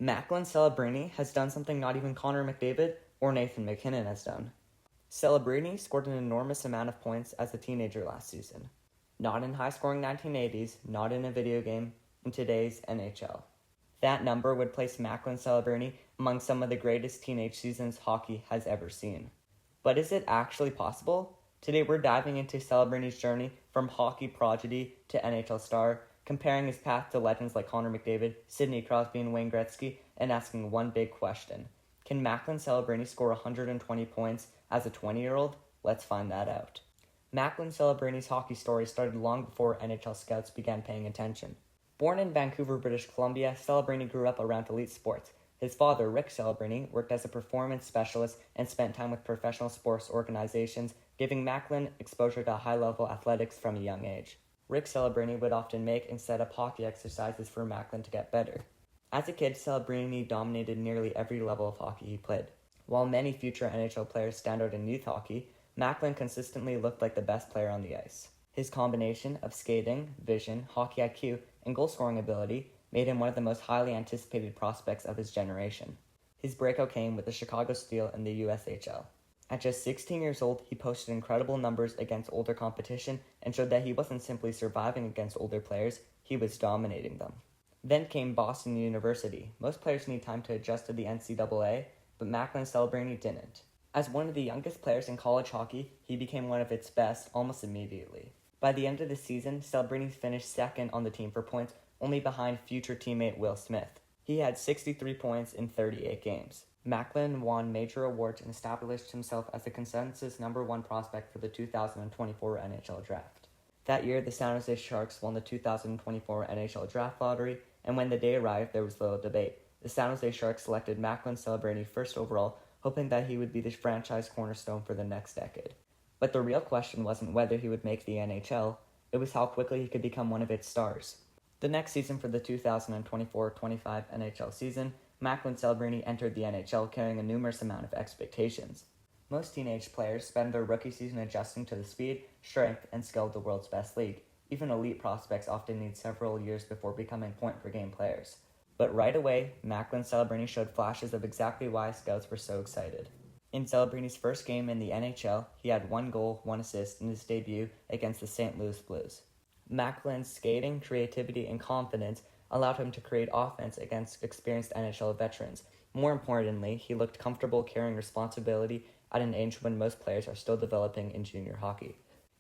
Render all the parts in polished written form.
Macklin Celebrini has done something not even Connor McDavid or Nathan MacKinnon has done. Celebrini scored an enormous amount of points as a teenager last season. Not in high-scoring 1980s, not in a video game, in today's NHL. That number would place Macklin Celebrini among some of the greatest teenage seasons hockey has ever seen. But is it actually possible? Today we're diving into Celebrini's journey from hockey prodigy to NHL star, comparing his path to legends like Connor McDavid, Sidney Crosby, and Wayne Gretzky, and asking one big question. Can Macklin Celebrini score 120 points as a 20-year-old? Let's find that out. Macklin Celebrini's hockey story started long before NHL scouts began paying attention. Born in Vancouver, British Columbia, Celebrini grew up around elite sports. His father, Rick Celebrini, worked as a performance specialist and spent time with professional sports organizations, giving Macklin exposure to high-level athletics from a young age. Rick Celebrini would often make and set up hockey exercises for Macklin to get better. As a kid, Celebrini dominated nearly every level of hockey he played. While many future NHL players stand out in youth hockey, Macklin consistently looked like the best player on the ice. His combination of skating, vision, hockey IQ, and goal-scoring ability made him one of the most highly anticipated prospects of his generation. His breakout came with the Chicago Steel in the USHL. At just 16 years old, he posted incredible numbers against older competition and showed that he wasn't simply surviving against older players, he was dominating them. Then came Boston University. Most players need time to adjust to the NCAA, but Macklin Celebrini didn't. As one of the youngest players in college hockey, he became one of its best almost immediately. By the end of the season, Celebrini finished second on the team for points, only behind future teammate Will Smith. He had 63 points in 38 games. Macklin won major awards and established himself as the consensus number one prospect for the 2024 NHL Draft. That year, the San Jose Sharks won the 2024 NHL Draft lottery, and when the day arrived, there was little debate. The San Jose Sharks selected Macklin Celebrini first overall, hoping that he would be the franchise cornerstone for the next decade. But the real question wasn't whether he would make the NHL, it was how quickly he could become one of its stars. The next season for the 2024-25 NHL season, Macklin Celebrini entered the NHL carrying a numerous amount of expectations. Most teenage players spend their rookie season adjusting to the speed, strength, and skill of the world's best league. Even elite prospects often need several years before becoming point-per-game players. But right away, Macklin Celebrini showed flashes of exactly why scouts were so excited. In Celebrini's first game in the NHL, he had 1 goal, 1 assist in his debut against the St. Louis Blues. Macklin's skating, creativity, and confidence allowed him to create offense against experienced NHL veterans. More importantly, he looked comfortable carrying responsibility at an age when most players are still developing in junior hockey.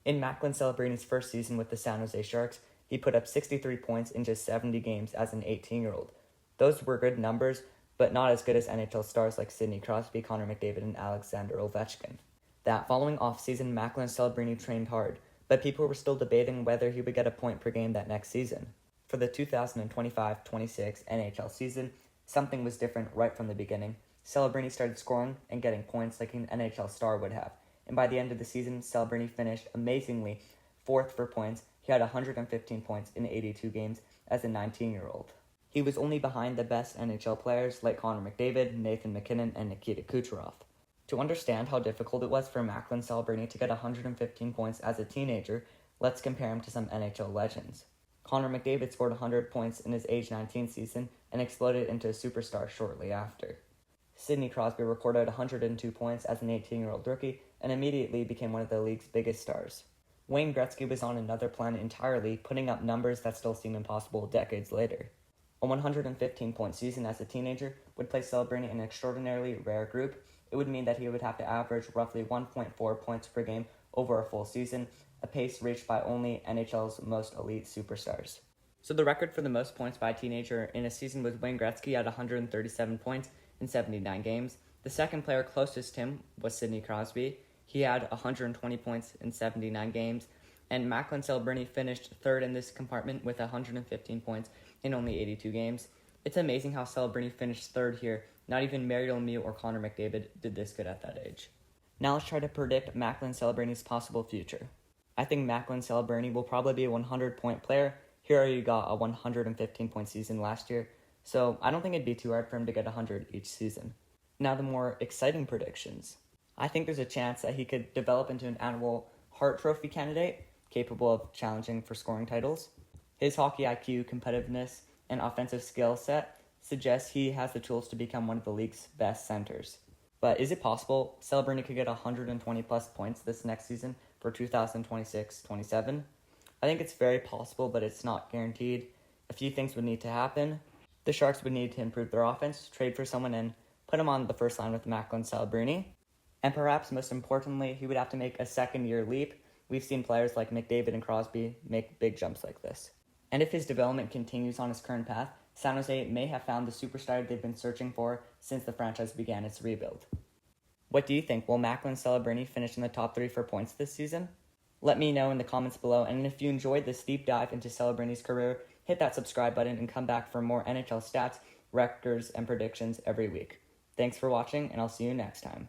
In Macklin Celebrini's first season with the San Jose Sharks, he put up 63 points in just 70 games as an 18-year-old. Those were good numbers, but not as good as NHL stars like Sidney Crosby, Connor McDavid, and Alexander Ovechkin. That following offseason, Macklin Celebrini trained hard, but people were still debating whether he would get a point per game that next season. For the 2025-26 NHL season, something was different right from the beginning. Celebrini started scoring and getting points like an NHL star would have, and by the end of the season, Celebrini finished amazingly 4th for points. He had 115 points in 82 games as a 19-year-old. He was only behind the best NHL players like Connor McDavid, Nathan MacKinnon, and Nikita Kucherov. To understand how difficult it was for Macklin Celebrini to get 115 points as a teenager, let's compare him to some NHL legends. Connor McDavid scored 100 points in his age 19 season and exploded into a superstar shortly after. Sidney Crosby recorded 102 points as an 18-year-old rookie and immediately became one of the league's biggest stars. Wayne Gretzky was on another planet entirely, putting up numbers that still seem impossible decades later. A 115-point season as a teenager would place Celebrini in an extraordinarily rare group. It would mean that he would have to average roughly 1.4 points per game over a full season, a pace reached by only NHL's most elite superstars. So the record for the most points by a teenager in a season was Wayne Gretzky at 137 points in 79 games. The second player closest to him was Sidney Crosby. He had 120 points in 79 games, and Macklin Celebrini finished third in this compartment with 115 points in only 82 games. It's amazing how Celebrini finished third here. Not even Mario Lemieux or Connor McDavid did this good at that age. Now let's try to predict Macklin Celebrini's possible future. I think Macklin Celebrini will probably be a 100-point player. He already got a 115-point season last year, so I don't think it'd be too hard for him to get 100 each season. Now the more exciting predictions. I think there's a chance that he could develop into an annual Hart Trophy candidate, capable of challenging for scoring titles. His hockey IQ, competitiveness, and offensive skill set suggests he has the tools to become one of the league's best centers. But is it possible Celebrini could get 120 plus points this next season for 2026-27? I think it's very possible, but it's not guaranteed. A few things would need to happen. The Sharks would need to improve their offense, trade for someone, and put him on the first line with Macklin Celebrini. And perhaps most importantly, he would have to make a second-year leap. We've seen players like McDavid and Crosby make big jumps like this. And if his development continues on his current path, San Jose may have found the superstar they've been searching for since the franchise began its rebuild. What do you think? Will Macklin Celebrini finish in the top 3 for points this season? Let me know in the comments below, and if you enjoyed this deep dive into Celebrini's career, hit that subscribe button and come back for more NHL stats, records, and predictions every week. Thanks for watching, and I'll see you next time.